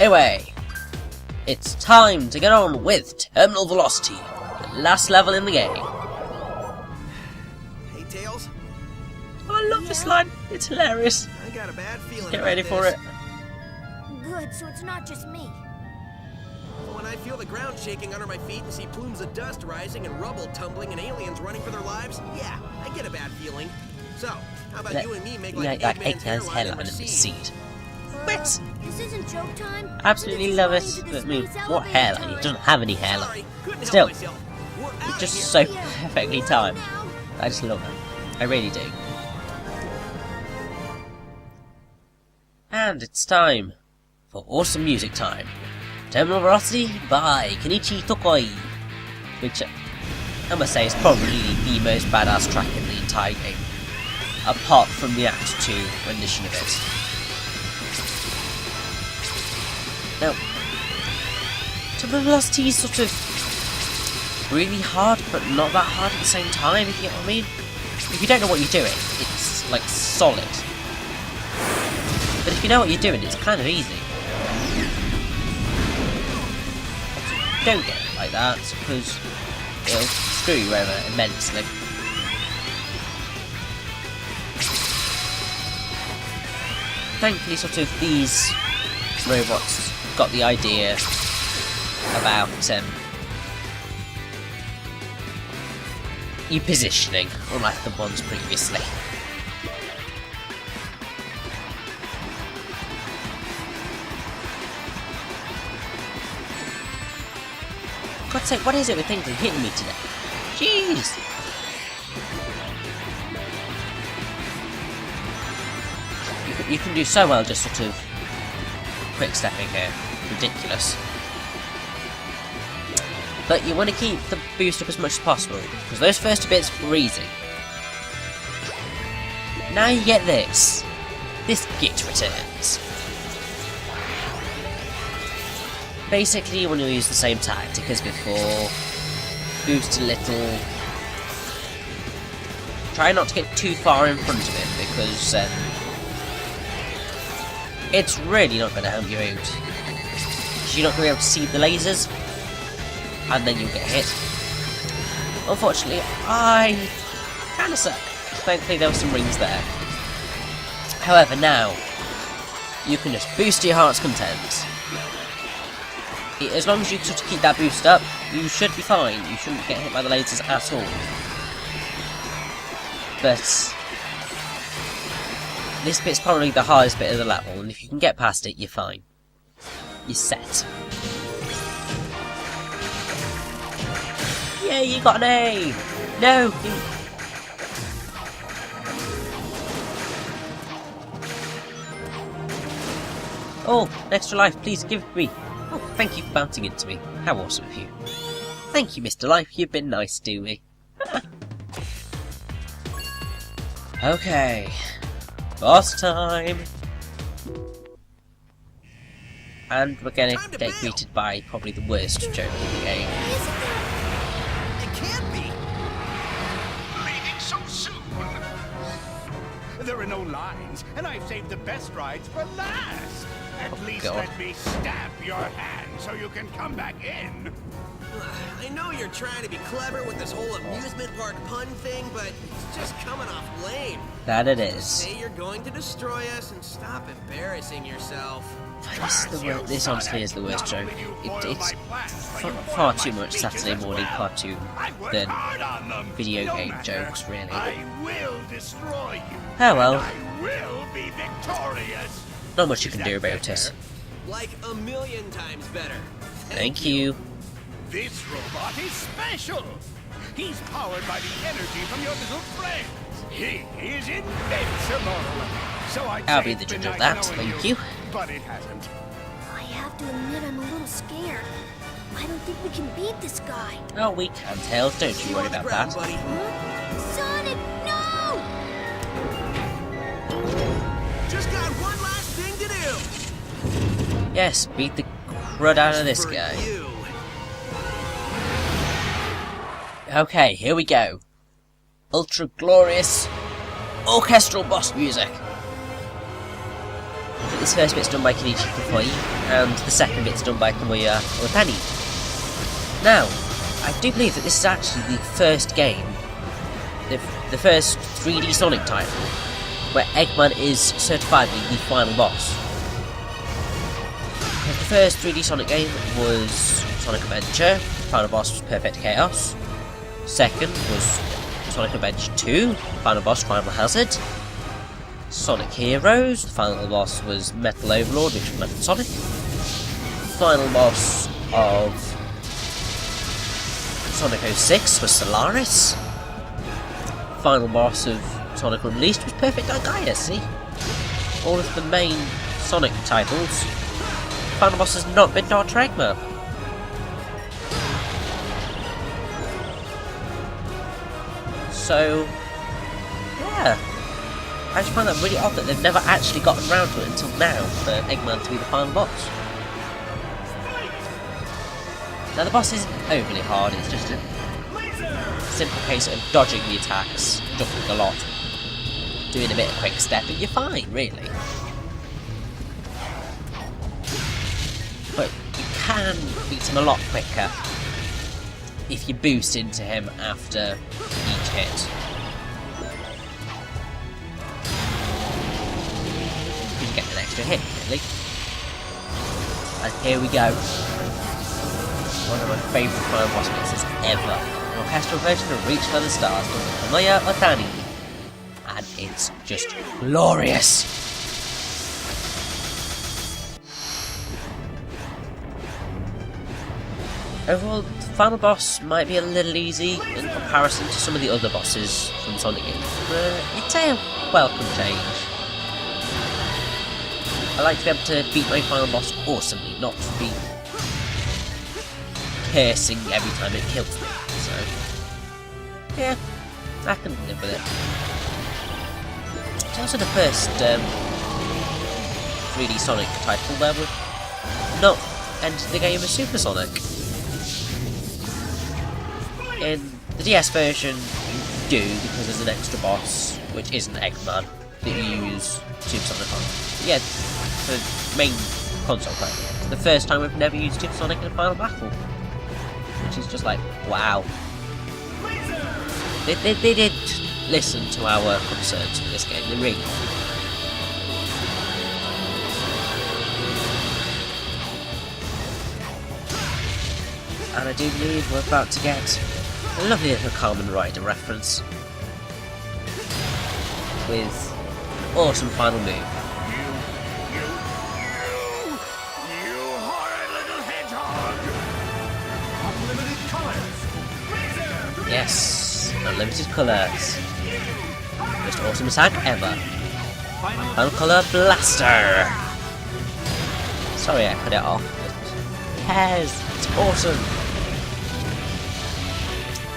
Anyway, it's time to get on with Terminal Velocity, the last level in the game. Hey, Tails. Oh, I love this line. It's hilarious. I got a bad feeling. Get ready for it. Good, so it's not just me. When I feel the ground shaking under my feet and see plumes of dust rising and rubble tumbling and aliens running for their lives, yeah, I get a bad feeling. So, how about you and me make like Eggman's hairline in the seat? What? This isn't joke time. Absolutely love it. But I mean, what hairline? He doesn't have any hairline. Still, it's just so perfectly timed. I just love it. I really do. And it's time for awesome music time. Terminal Velocity by Kenichi Tokoi, which I must say is probably the most badass track in the entire game, apart from the Act 2 rendition of it. Now, Terminal Velocity is sort of really hard, but not that hard at the same time, if you get what I mean. If you don't know what you're doing, it's like solid. But if you know what you're doing, it's kind of easy. Don't get it like that, because it'll screw you over immensely. Thankfully, sort of, these robots got the idea about you positioning, unlike the ones previously. God's sake, what is it with things that hitting me today? Jeez! You can do so well just sort of quick stepping here. Ridiculous. But you want to keep the boost up as much as possible, because those first two bits were easy. Now you get this. This git returns. Basically, you want to use the same tactic as before. Boost a little. Try not to get too far in front of it, because it's really not going to help you out. You're not going to be able to see the lasers, and then you'll get hit. Unfortunately, I kind of suck. Thankfully, there were some rings there. However, now you can just boost to your heart's content. As long as you sort of keep that boost up, you should be fine. You shouldn't get hit by the lasers at all. But this bit's probably the hardest bit of the level, and if you can get past it, you're fine. You're set. Yeah, you got an A! No! Oh, an extra life, please give it me. Oh, thank you for bouncing into me. How awesome of you. Thank you, Mr. Life, you've been nice to me. Okay. Boss time! And we're gonna get greeted by probably the worst joke in the game. It can't be! Leaving so soon! There are no lines, and I've saved the best rides for last! At least let me stab your hand so you can come back in! I know you're trying to be clever with this whole amusement park pun thing, but it's just coming off lame. That it is. Say you're going to destroy us and stop embarrassing yourself. This honestly is the worst joke. It's far too much Saturday morning cartoon than video game jokes, really. Oh well. Not much you can do about it. Like a million times better. Thank you. This robot is special. He's powered by the energy from your little friends. He is invincible. So I'll be the judge of that, thank you. But it hasn't. I have to admit I'm a little scared. I don't think we can beat this guy. Oh, we can, Tails. Don't you worry about that. Buddy. Sonic, no! Just got one last thing to do. Yes, beat the crud out of this guy. You. Okay, here we go. Ultra glorious orchestral boss music. that this first bit's done by Kenichi Kafui, and the second bit's done by Tomoya Otani. Now, I do believe that this is actually the first game, the first 3D Sonic title, where Eggman is certifiably the final boss. The first 3D Sonic game was Sonic Adventure, final boss was Perfect Chaos. Second was Sonic Adventure 2, final boss Primal Hazard. Sonic Heroes, the final boss was Metal Overlord, which was Metal Sonic. Final boss of Sonic 06 was Solaris. Final boss of Sonic Unleashed was Perfect Gaia, see? All of the main Sonic titles. Final boss has not been Dr. Eggman. So, yeah. I just find that really odd that they've never actually gotten around to it until now for Eggman to be the final boss. Now the boss isn't overly hard, it's just a simple case of dodging the attacks, jumping a lot, doing a bit of quick step, and you're fine, really. But you can beat him a lot quicker if you boost into him after each hit. You can get an extra hit, really. And here we go. One of my favourite final boss mixes ever. An orchestral version of Reach for the Stars from Tomoya Otani. And it's just glorious! Overall, the final boss might be a little easy in comparison to some of the other bosses from Sonic games, but it's a welcome change. I like to be able to beat my final boss awesomely, not to be cursing every time it kills me, so yeah, I can live with it. It's also the first 3D Sonic title where we've not entered the game as Super Sonic. In the DS version, you do, because there's an extra boss, which isn't Eggman, that you use Super Sonic on. But yeah, the main console play. It's the first time we've never used Super Sonic in a final battle. Which is just like, wow. They did listen to our concerns for this game, they really did. And I do believe we're about to get a lovely little Kamen Rider reference with an awesome final move. You horrid little hedgehog! Unlimited colors! Yes, unlimited colours. Most awesome attack ever. Final colour blaster! Sorry I cut it off, but who cares? It's awesome!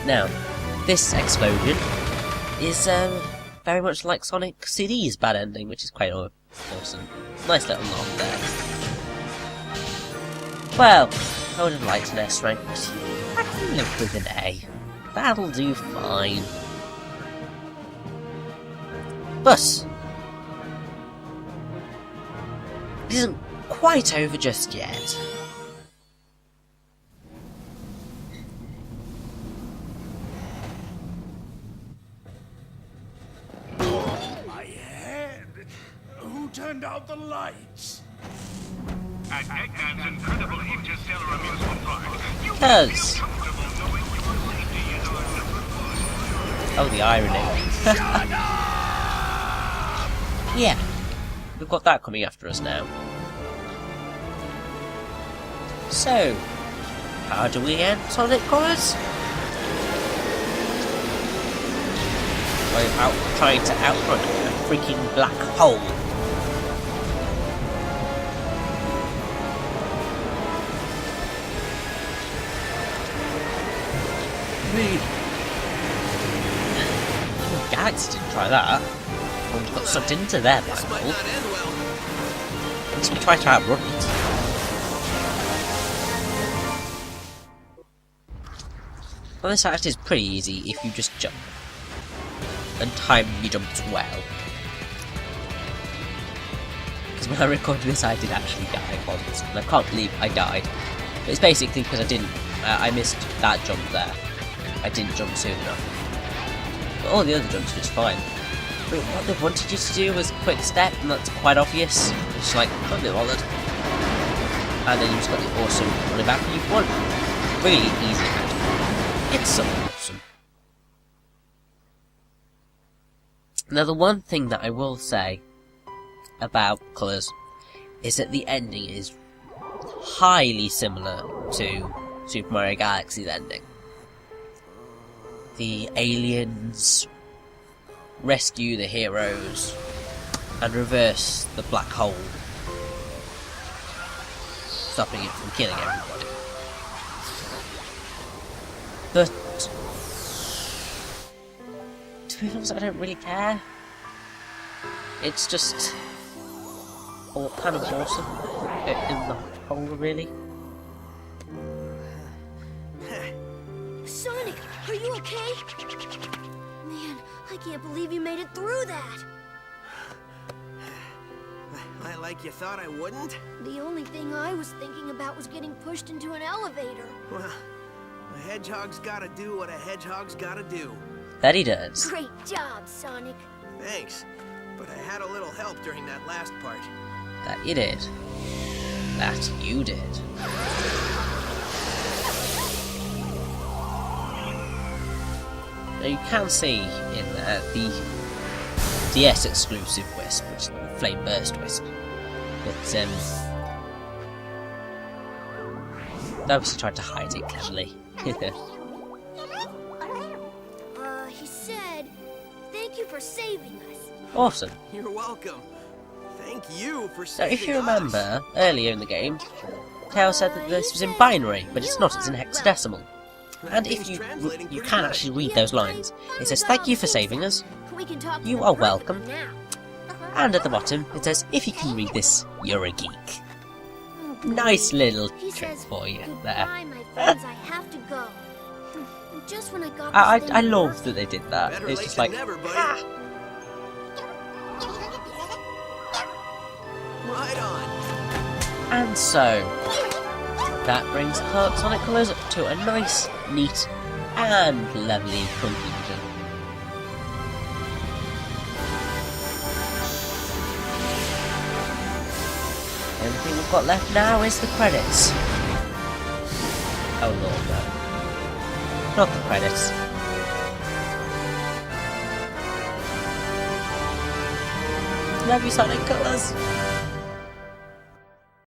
Now, this explosion is very much like Sonic CD's bad ending, which is quite awesome. Nice little nod there. Well, I would have liked an S rank, but I can live with an A. That'll do fine. But it isn't quite over just yet. Turned out the lights. At Eggman's incredible Interstellar Amusement Park, you Cuz. Oh, the irony. Yeah, we've got that coming after us now. So, how do we end Sonic Colors? We're out trying to outrun a freaking black hole. Galaxy didn't try that. Someone's got sucked into their black hole. At least we try to outrun it. Well, this act is pretty easy if you just jump. And time your jumps well. because when I recorded this I did actually die once, and I can't believe I died. But it's basically because I missed that jump there. I didn't jump soon enough. But all the other jumps were just fine. But what they wanted you to do was quick step, and that's quite obvious. It's like, I'm a bit bothered. And then you just got the awesome running back, and you've won. Really easy match. It's so awesome. Now the one thing that I will say about Colours is that the ending is highly similar to Super Mario Galaxy's ending. The aliens rescue the heroes and reverse the black hole, stopping it from killing everybody. But to be honest, I don't really care. It's just all kind of awesome in the whole, really. Sonic, are you okay? Man, I can't believe you made it through that. Like you thought I wouldn't? The only thing I was thinking about was getting pushed into an elevator. Well, a hedgehog's gotta do what a hedgehog's gotta do. That he does. Great job, Sonic. Thanks, but I had a little help during that last part. That you did. That you did. Now you can see in there the DS exclusive Wisp, which is the Flame Burst Wisp. But they obviously tried to hide it cleverly. He said, thank you for saving us. Awesome. You're welcome. Thank you for So saving if you us. remember, earlier in the game, Tails said that this was in binary, but it's not, it's in hexadecimal. And if you can actually read those lines, it says, thank you for saving us, We can talk you more are welcome. perfectly now. And at the bottom, it says, if you can read this, you're a geek. Nice little He trick says, for you goodbye, there. my friends, I have to go. Just when I got this I thing love working. that they did that. Better It's late just than like, never, buddy. ah! Right on. And so, that brings Sonic Colors to a nice, neat, and lovely conclusion. The only thing we've got left now is the credits. Oh lord, no. Not the credits. Love you, Sonic Colors.